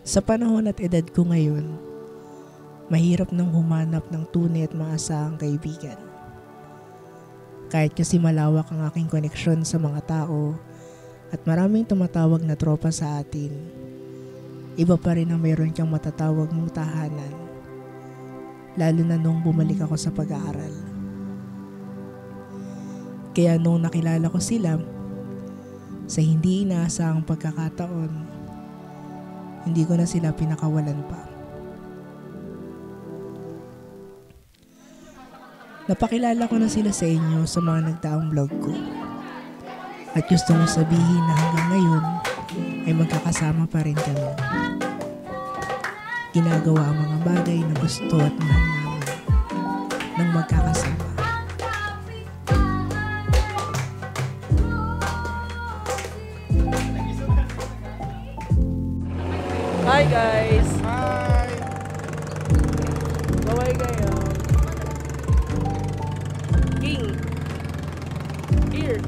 Sa panahon at edad ko ngayon, mahirap nang humanap ng tunay at maasahang kaibigan. Kahit kasi malawak ang aking koneksyon sa mga tao at maraming tumatawag na tropa sa atin, iba pa rin ang mayroon kang matatawag mong tahanan, lalo na nung bumalik ako sa pag-aaral. Kaya nung nakilala ko sila, sa hindi inaasahang pagkakataon, hindi ko na sila pinakawalan pa. Napakilala ko na sila sa inyo sa mga nagdaang vlog ko. At gusto ko sabihin na hanggang ngayon ay magkakasama pa rin kami. Ginagawa ang mga bagay na gusto at mahal namin ng magkakasama. Hi guys! Hi! Baway kayo. King! Here!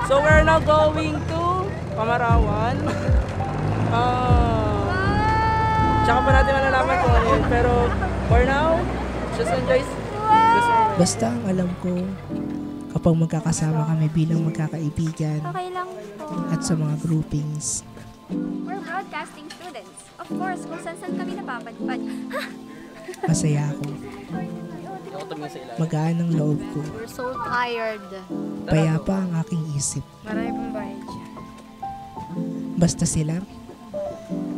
So we're now going to Pamarawan. Tsaka pa natin malalaman kung ano yun. Pero for now, just enjoy this moment. Basta ang alam ko, kapag magkakasama kami bilang magkakaibigan Okay lang. at sa mga groupings, We're broadcasting students. Of course, kung saan kami napapadpad. masaya ako. Magaan ang loob ko. We're so tired. Payapa ang aking isip. Marami pang bayad siya. Basta sila,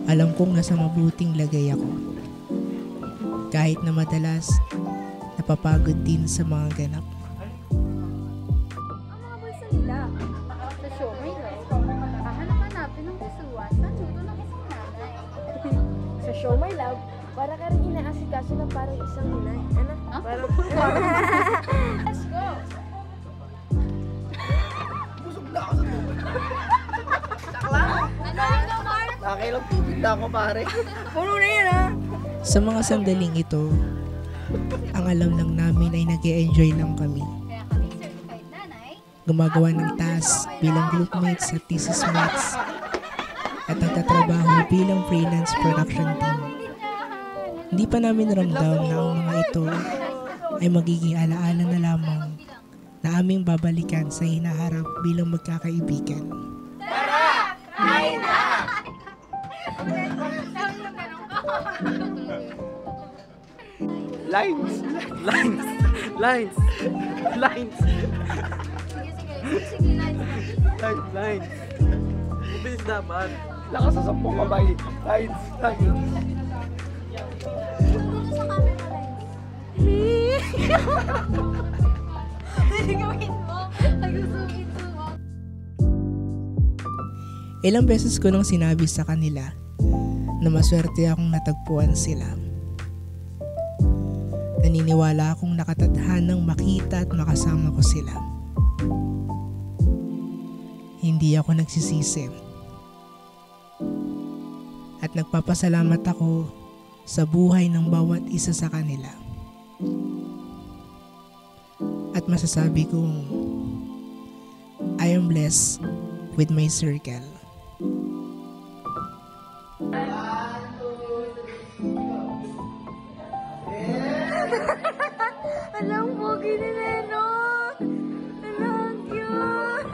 alam kong nasa mabuting lagay ako. Kahit na madalas, napapagod din sa mga ganap. Ang mga bulsa nila. Sa show, may live. Hahanap-hanapin ng kusuwan. Saan luto ng isang nanay? Sa show, my love, para ka rin inaasikaso na parang isang inay. Ano? Huh? Parang... Let's go! Busog na ako sa tubig. Ano, Mark? Nakailang tubig na ako pare. Puno na yan, ha? Sa mga sandaling ito, ang alam lang namin ay nag-e-enjoy lang kami. Kaya kami certified nanay. Gumagawa ng task bilang groupmates at thesis mates at nagtatrabaho bilang freelance production team. Hindi pa namin ramdam na ang mga ito ay magiging alaala na lamang na aming babalikan sa hinaharap bilang magkakaibigan. Lines! Lines! Lines! Lines! Sige, Lines! Lines! Mabilis dapat. Lakas sa 10 kamay. Lines! Lines! Puno sa camera lens. Gawin mo. Nag-zoom-in mo. Ilang beses ko nang sinabi sa kanila na maswerte akong natagpuan sila. Naniniwala akong nakatadhanang makita at makasama ko sila. Hindi ako nagsisisi. At nagpapasalamat ako sa buhay ng bawat isa sa kanila. At masasabi kong I am blessed with my circle. Alam, pogi ni Neno! Alam, cute!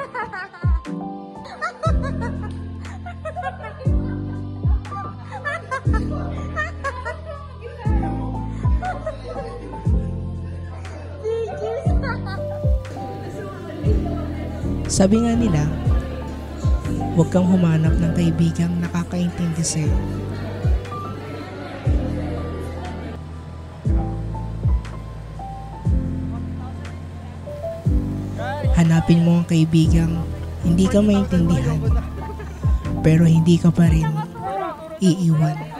Sabi nga nila, huwag kang humanap ng kaibigang nakakaintindi sa'yo. Hanapin mo ang kaibigang hindi ka maintindihan, pero hindi ka pa rin iiwan.